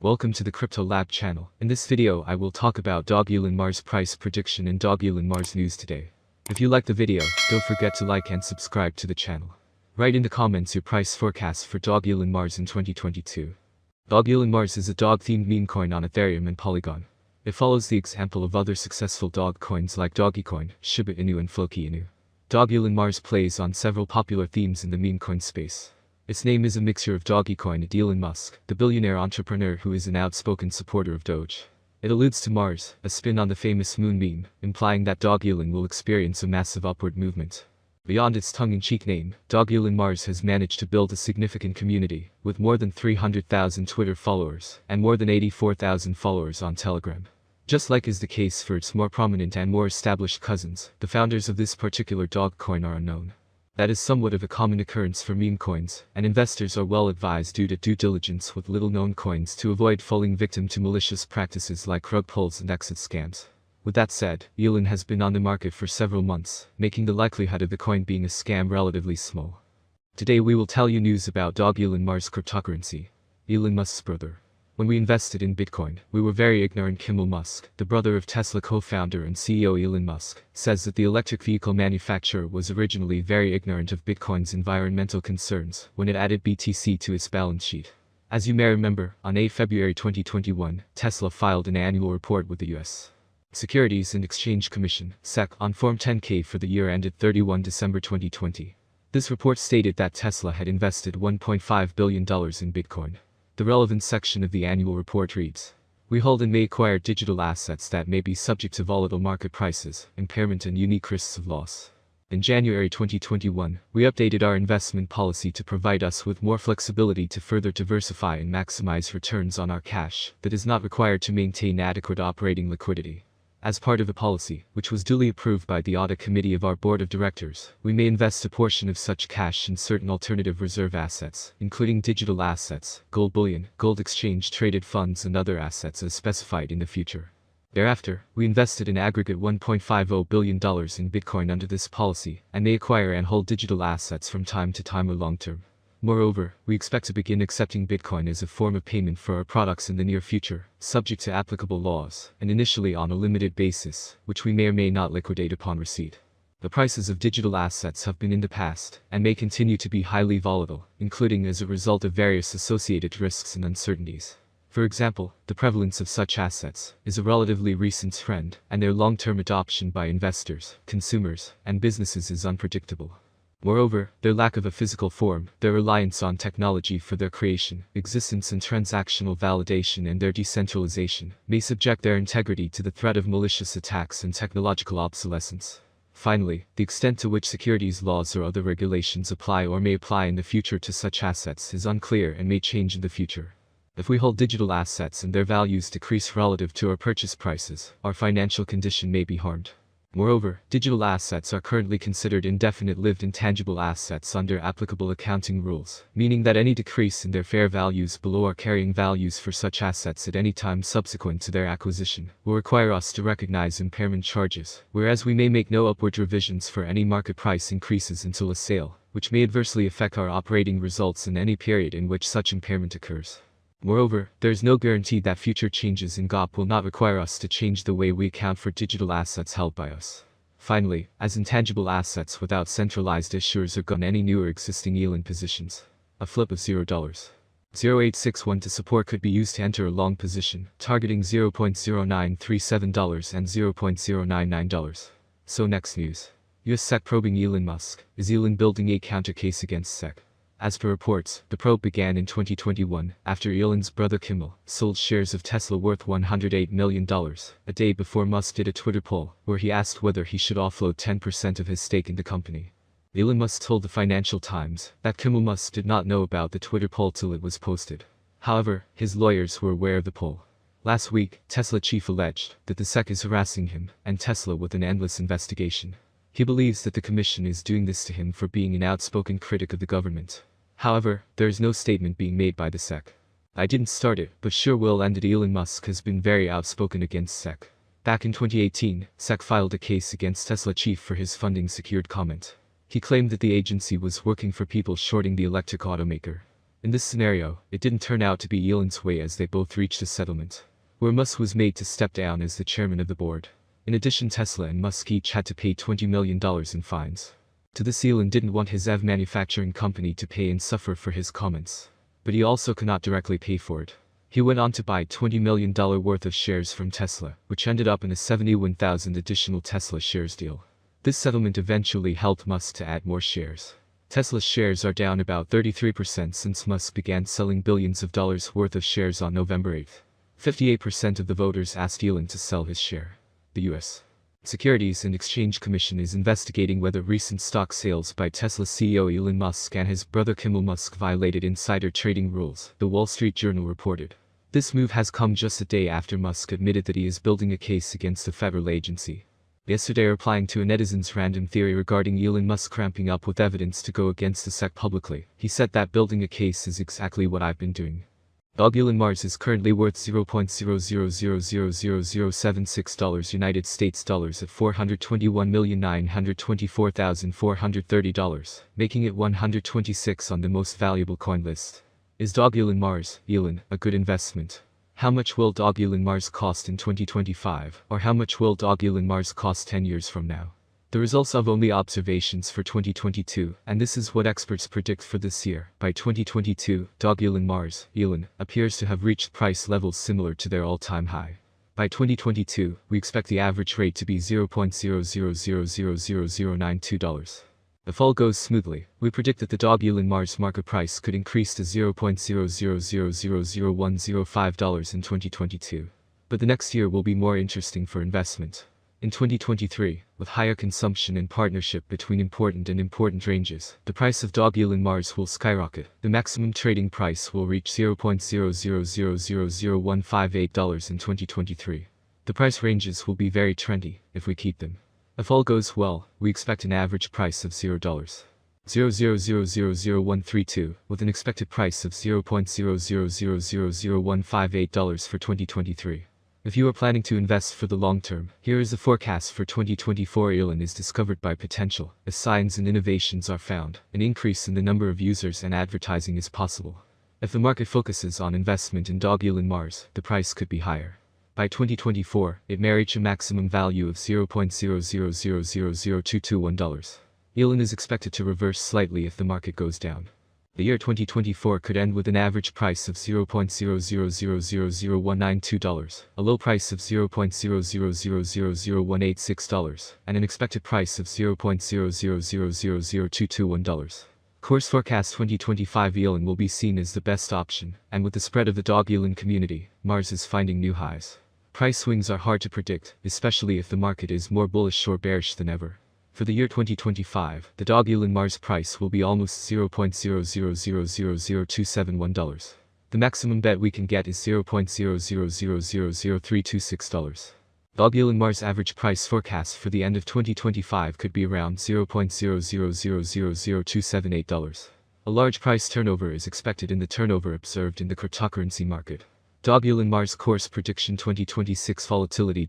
Welcome to the Crypto Lab channel. In this video I will talk about dogelonmars price prediction and dogelonmars news today. If you like the video, don't forget to like and subscribe to the channel. Write in the comments your price forecast for dogelonmars in 2022. Dogelonmars is a dog-themed meme coin on Ethereum and Polygon. It follows the example of other successful dog coins like Dogecoin, Shiba Inu and Floki Inu. Dogelonmars plays on several popular themes in the meme coin space. Its name is a mixture of Dogecoin and Elon Musk, the billionaire entrepreneur who is an outspoken supporter of Doge. It alludes to Mars, a spin on the famous moon meme, implying that Dogelon will experience a massive upward movement. Beyond its tongue-in-cheek name, Dogelonmars has managed to build a significant community, with more than 300,000 Twitter followers, and more than 84,000 followers on Telegram. Just like is the case for its more prominent and more established cousins, the founders of this particular dog coin are unknown. That is somewhat of a common occurrence for meme coins, and investors are well advised to do due diligence with little-known coins to avoid falling victim to malicious practices like rug pulls and exit scams. With that said, Elon has been on the market for several months, making the likelihood of the coin being a scam relatively small. Today we will tell you news about Dogelonmars cryptocurrency. Elon Musk's brother. When we invested in Bitcoin, we were very ignorant. Elon Musk, the brother of Tesla co-founder and CEO Elon Musk, says that the electric vehicle manufacturer was originally very ignorant of Bitcoin's environmental concerns when it added BTC to its balance sheet. As you may remember, on February 2021, Tesla filed an annual report with the U.S. Securities and Exchange Commission, SEC, on Form 10-K for the year ended 31 December 2020. This report stated that Tesla had invested $1.5 billion in Bitcoin. The relevant section of the annual report reads, "We hold and may acquire digital assets that may be subject to volatile market prices, impairment and unique risks of loss." In January 2021, we updated our investment policy to provide us with more flexibility to further diversify and maximize returns on our cash that is not required to maintain adequate operating liquidity. As part of a policy, which was duly approved by the audit committee of our board of directors, we may invest a portion of such cash in certain alternative reserve assets, including digital assets, gold bullion, gold exchange traded funds and other assets as specified in the future. Thereafter, we invested an aggregate $1.50 billion in Bitcoin under this policy, and may acquire and hold digital assets from time to time or long term. Moreover, we expect to begin accepting Bitcoin as a form of payment for our products in the near future, subject to applicable laws, and initially on a limited basis, which we may or may not liquidate upon receipt. The prices of digital assets have been in the past, and may continue to be highly volatile, including as a result of various associated risks and uncertainties. For example, the prevalence of such assets is a relatively recent trend, and their long-term adoption by investors, consumers, and businesses is unpredictable. Moreover, their lack of a physical form, their reliance on technology for their creation, existence and transactional validation and their decentralization, may subject their integrity to the threat of malicious attacks and technological obsolescence. Finally, the extent to which securities laws or other regulations apply or may apply in the future to such assets is unclear and may change in the future. If we hold digital assets and their values decrease relative to our purchase prices, our financial condition may be harmed. Moreover, digital assets are currently considered indefinite-lived intangible assets under applicable accounting rules, meaning that any decrease in their fair values below our carrying values for such assets at any time subsequent to their acquisition will require us to recognize impairment charges, whereas we may make no upward revisions for any market price increases until a sale, which may adversely affect our operating results in any period in which such impairment occurs. Moreover, there is no guarantee that future changes in GAAP will not require us to change the way we account for digital assets held by us. Finally, as intangible assets without centralized issuers or gun any new or existing Elon positions, a flip of $0. 0861 to support could be used to enter a long position, targeting $0.0937 and $0.099. So next news. US SEC probing Elon Musk. Is Elon building a counter case against SEC? As per reports, the probe began in 2021, after Elon's brother Kimmel sold shares of Tesla worth $108 million, a day before Musk did a Twitter poll, where he asked whether he should offload 10% of his stake in the company. Elon Musk told the Financial Times that Kimmel Musk did not know about the Twitter poll till it was posted. However, his lawyers were aware of the poll. Last week, Tesla chief alleged that the SEC is harassing him and Tesla with an endless investigation. He believes that the commission is doing this to him for being an outspoken critic of the government. However, there is no statement being made by the SEC. "I didn't start it, but sure will," ended. Elon Musk has been very outspoken against SEC. Back in 2018, SEC filed a case against Tesla chief for his funding secured comment. He claimed that the agency was working for people shorting the electric automaker. In this scenario, it didn't turn out to be Elon's way as they both reached a settlement, where Musk was made to step down as the chairman of the board. In addition, Tesla and Musk each had to pay $20 million in fines. To this, Elon didn't want his EV manufacturing company to pay and suffer for his comments, but he also could not directly pay for it. He went on to buy $20 million worth of shares from Tesla, which ended up in a 71,000 additional Tesla shares deal. This settlement eventually helped Musk to add more shares. Tesla's shares are down about 33% since Musk began selling billions of dollars worth of shares on November 8. 58% of the voters asked Elon to sell his share. The U.S. Securities and Exchange Commission is investigating whether recent stock sales by Tesla CEO Elon Musk and his brother Kimmel Musk violated insider trading rules, the Wall Street Journal reported. This move has come just a day after Musk admitted that he is building a case against the federal agency. Yesterday, replying to a netizen's random theory regarding Elon Musk cramping up with evidence to go against the SEC publicly, he said that building a case is exactly what I've been doing. Dogelon is currently worth $0.00000076 United States dollars at $421,924,430, making it 126 on the most valuable coin list. Is Dogelon Mars, Elon, a good investment? How much will Dogelon Mars cost in 2025, or how much will Dogelon Mars cost 10 years from now? The results of only observations for 2022, and this is what experts predict for this year. By 2022, Dogelon Mars, Elon, appears to have reached price levels similar to their all-time high. By 2022, we expect the average rate to be $0.00000092. If all goes smoothly, we predict that the Dogelon Mars market price could increase to $0.00000105 in 2022. But the next year will be more interesting for investment. In 2023, with higher consumption and partnership between important ranges, the price of Dogelon Mars will skyrocket. The maximum trading price will reach $0.00000158 in 2023. The price ranges will be very trendy if we keep them. If all goes well, we expect an average price of $0.00000132, with an expected price of $0.00000158 for 2023. If you are planning to invest for the long term, here is the forecast for 2024. Elon is discovered by potential. As signs and innovations are found, an increase in the number of users and advertising is possible. If the market focuses on investment in Dogelon Mars, the price could be higher. By 2024, it may reach a maximum value of $0.00000221. Elon is expected to reverse slightly if the market goes down. The year 2024 could end with an average price of $0.00000192, a low price of $0.00000186, and an expected price of $0.00000221. Course forecast 2025 Elon will be seen as the best option, and with the spread of the Dogelon community, Mars is finding new highs. Price swings are hard to predict, especially if the market is more bullish or bearish than ever. For the year 2025, the Dogelon Mars price will be almost $0.00000271. The maximum bet we can get is $0.00000326. Dogelon Mars average price forecast for the end of 2025 could be around $0.00000278. A large price turnover is expected in the turnover observed in the cryptocurrency market. Dogelon Mars course prediction 2026 volatility